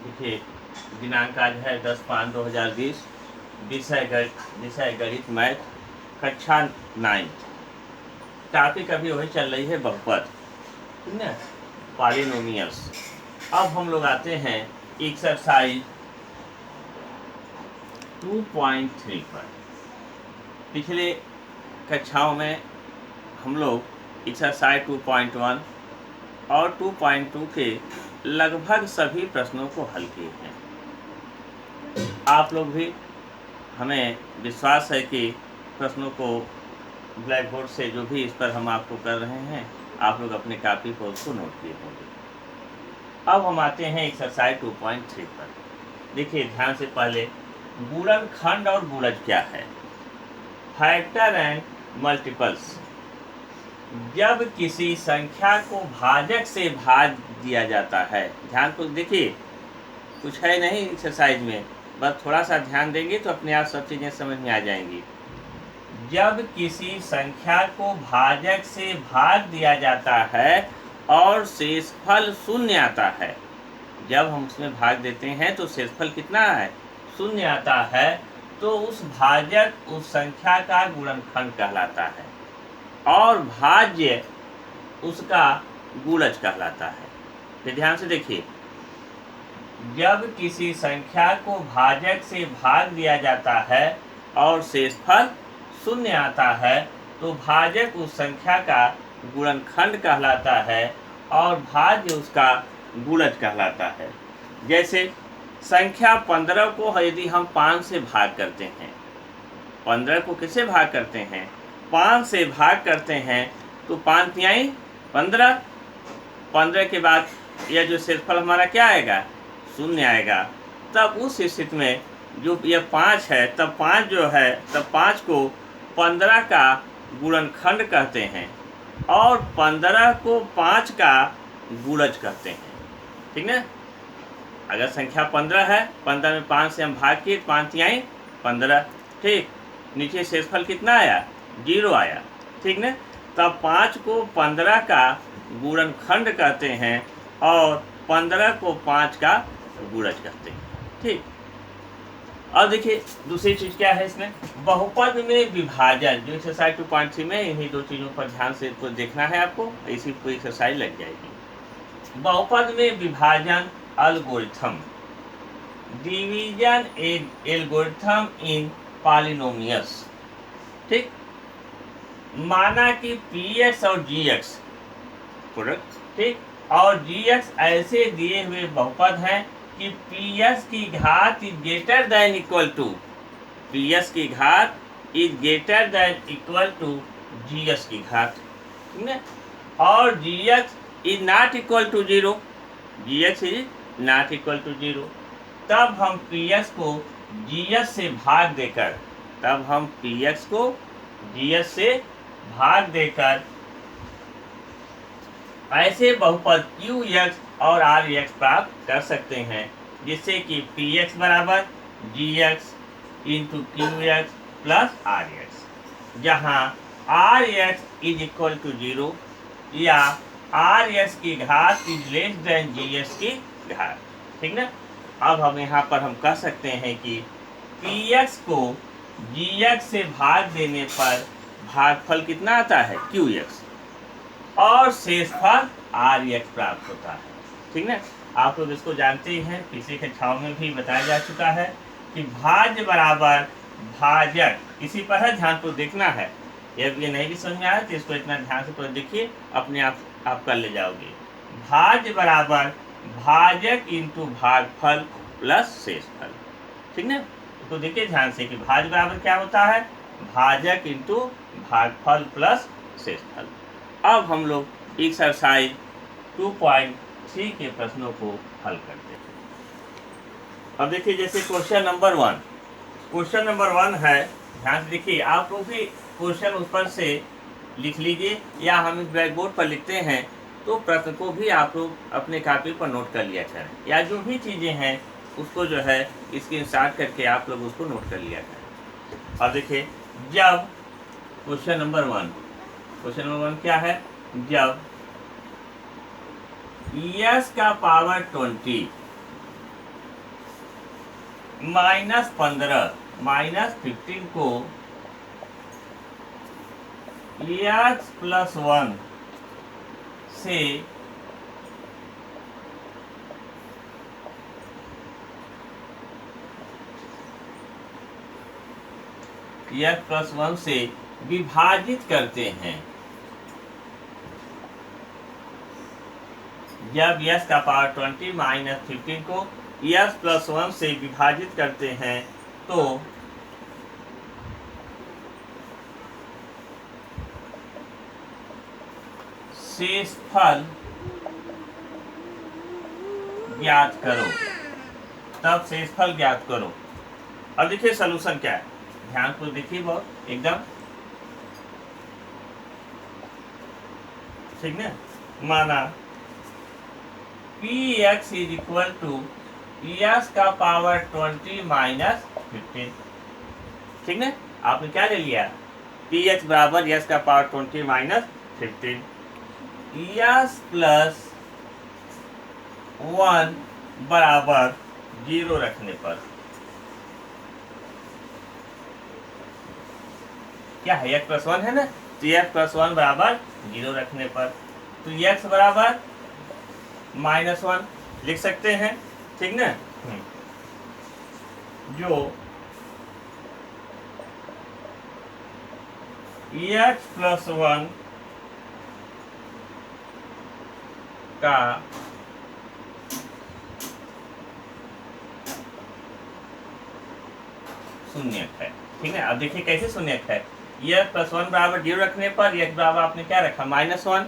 देखिए, दिनांक आज है 10/5/2020। विषय गणित मैथ, कक्षा 9। टॉपिक अभी वही चल रही है, बहुपद, ठीक ना, पॉलिनोमियल्स। अब हम लोग आते हैं एक्सरसाइज 2.3 पर। पिछले कक्षाओं में हम लोग एक्सरसाइज 2.1 और 2.2 के लगभग सभी प्रश्नों को हल किए हैं। आप लोग भी, हमें विश्वास है कि प्रश्नों को ब्लैक बोर्ड से जो भी इस पर हम आपको कर रहे हैं, आप लोग अपने कापी पर उसको नोट किए होंगे। अब हम आते हैं एक्सरसाइज 2.3 पर। देखिए ध्यान से, पहले गुणनखंड और गुणज क्या है। Factor and multiples. जब किसी संख्या को भाजक से भाग दिया जाता है, ध्यान को देखिए, कुछ है नहीं एक्सरसाइज में, बस थोड़ा सा ध्यान देंगे तो अपने आप सब चीज़ें समझ में आ जाएंगी। जब किसी संख्या को भाजक से भाग दिया जाता है और शेषफल शून्य आता है, जब हम उसमें भाग देते हैं तो शेषफल कितना है, शून्य आता है, तो उस भाजक उस संख्या का गुणनखंड कहलाता है और भाज्य उसका गुणज कहलाता है। तो ध्यान से देखिए, जब किसी संख्या को भाजक से भाग दिया जाता है और शेषफल शून्य आता है, तो भाजक उस संख्या का गुणनखंड कहलाता है और भाज्य उसका गुणज कहलाता है। जैसे संख्या 15 को यदि हम 5 से भाग करते हैं, 15 को किससे भाग करते हैं, 5 से भाग करते हैं, तो 5 तिहाई 15, 15 के बाद यह जो शेषफल हमारा क्या आएगा, शून्य आएगा। तब उस स्थिति में जो यह 5 है, तब 5 जो है, तब 5 को 15 का गुणनखंड कहते हैं और 15 को 5 का गुणज कहते हैं, ठीक ना। अगर संख्या 15 है, 15 में 5 से हम भाग किए, 5 तिहाई 15, ठीक। नीचे शेषफल कितना आया, 0 आया, ठीक ना। तब 5 को 15 का गुणनखंड कहते हैं और 15 को 5 का गुणज कहते हैं, ठीक। अब देखिए दूसरी चीज क्या है इसमें, बहुपद में विभाजन। जो एक्सरसाइज 2.3 में इन्हीं दो चीजों पर ध्यान से तो देखना है आपको, इसी पूरी एक्सरसाइज लग जाएगी। बहुपद में विभाजन एल्गोरिथम, डिवीजन एल्गोरिथम इन पॉलिनोमियल्स, ठीक। माना कि px और gx प्रोडक्ट, ठीक, और gx ऐसे दिए हुए बहुपद हैं कि px की घात is greater than equal to, px की घात is greater than equal to gx की घात, ठीक है, और gx is not equal to 0, gx is not equal to 0। तब हम px को gx से भाग देकर, तब हम px को gx से भाग देकर ऐसे बहुपद qx और rx प्राप्त कर सकते हैं, जिससे कि px बराबर gx into qx plus rx, जहाँ rx इज इक्वल टू 0 या rx की घात इज लेस देन gx की घात, ठीक ना। अब हम यहाँ पर हम कह सकते हैं कि px को gx से भाग देने पर भागफल कितना आता है, qx, और शेषफल rx प्राप्त होता है, ठीक ना। आप लोग इसको जानते ही हैं, पिछली कक्षाओं में भी बताया जा चुका है कि भाज्य बराबर भाजक, इसी पर है, ध्यान को देखना है। ये नहीं भी समझ में आया तो इसको इतना ध्यान से देखिए, अपने आप कर ले जाओगे। भाज्य बराबर भाजक इंटू भागफल प्लस शेषफल, ठीक ना। तो देखिए ध्यान से कि भाज्य बराबर क्या होता है, भाजक इंटू भागफल प्लस शेषफल। अब हम लोग एक्सरसाइज 2.3 के प्रश्नों को हल करते हैं। अब देखिए जैसे क्वेश्चन नंबर 1 है, ध्यान से देखिए, आप लोग भी क्वेश्चन ऊपर से लिख लीजिए या हम ब्लैक बोर्ड पर लिखते हैं तो प्रश्न को भी आप लोग अपने कॉपी पर नोट कर लिया करें, या जो भी चीज़ें हैं उसको जो है स्क्रीनशॉट करके आप लोग उसको नोट कर लिया करें। और देखिए, जब क्वेश्चन नंबर 1 क्या है, जब s का पावर 20 -15 को x+1 से x+1 से विभाजित करते हैं। जब x का पावर 20 -15 को x+1 से विभाजित करते हैं तो शेषफल ज्ञात करो। तब शेषफल ज्ञात करो। अब देखिए सलूशन क्या है, ध्यान को देखिए बहुत एकदम ठीक ना। माना px is equal to x का पावर 20 -15, ठीक ना। आपने क्या ले लिया, px बराबर x का पावर 20 -15, x+1 बराबर 0 रखने पर क्या है, x+1 है ना, तो x+1 बराबर 0 रखने पर तो x बराबर -1 लिख सकते हैं, ठीक ना। जो x+1 का शून्यक है, ठीक है। अब देखिए कैसे शून्यक है, x+1 बराबर 0 रखने पर x बराबर आपने क्या रखा, -1।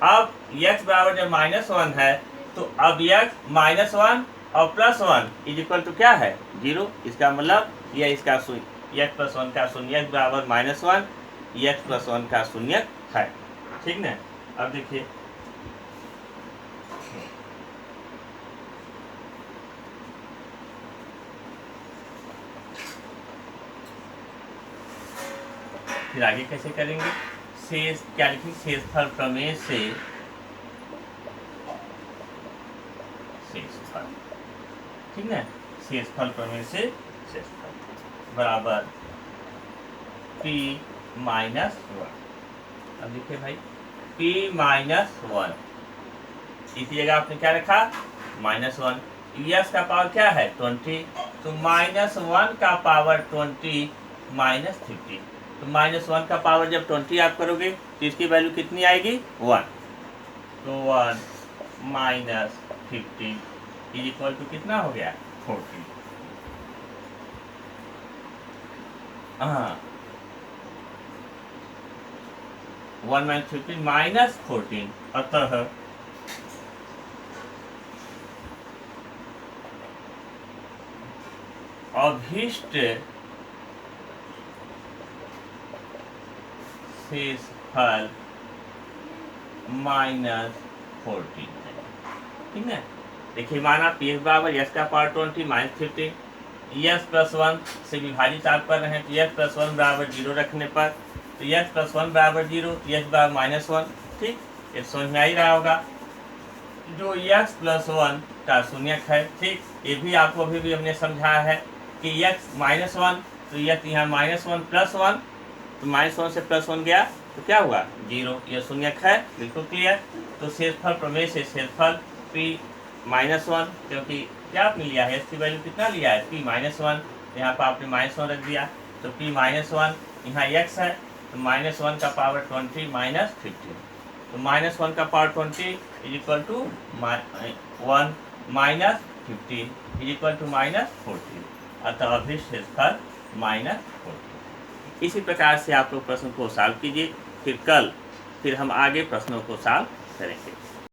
अब x बराबर जब -1 है तो अब x -1 और +1 इज इक्वल टू क्या है, 0। इसका मतलब यह इसका x+1 का शून्यक बराबर -1, x+1 का शून्यक है, ठीक ना। अब देखिए फिर आगे कैसे करेंगे, शेष क्या लिखेंगे, शेषफल प्रमेय से शेषफल, ठीक है। शेषफल प्रमेय से शेषफल बराबर p-1। अब देखिए भाई p-1 इसी जगह आपने क्या रखा, -1। यस का पावर क्या है 20, तो -1 का पावर 20 -50, तो -1 का पावर जब 20 आप करोगे तो इसकी वैल्यू कितनी आएगी, 1। तो 1 -50 इज इक्वल टू कितना हो गया, 40। हाँ 1 -50 -14, अतः अभीष्ट शेषफल -14 है, ठीक है। देखिए माना पी बराबर यस का पावर 20 -15, x+1 से विभाजित आप कर रहे हैं तो x+1 बराबर 0 रखने पर तो x+1 बराबर 0, x बराबर -1, ठीक। ये समझ में आ ही रहा होगा, जो x+1 का शून्यक है, ठीक। ये भी आपको अभी भी हमने समझाया है कि x -1 तो x यहाँ -1 +1, तो -1 से +1 गया तो क्या हुआ, 0। यह शून्यक है, बिल्कुल क्लियर। तो शेषफल प्रमेय से शेषफल p-1, क्योंकि क्या आपने लिया है, इसकी वैल्यू कितना लिया है, p-1, यहाँ पर आपने -1 रख दिया तो p-1 यहाँ x है तो -1 का पावर 20 -15, तो -1 का power 20 is equal to 1 -15 is equal to -14, अतः अभीष्ट शेषफल -14। इसी प्रकार से आप लोग प्रश्न को सॉल्व कीजिए, फिर कल हम आगे प्रश्नों को सॉल्व करेंगे।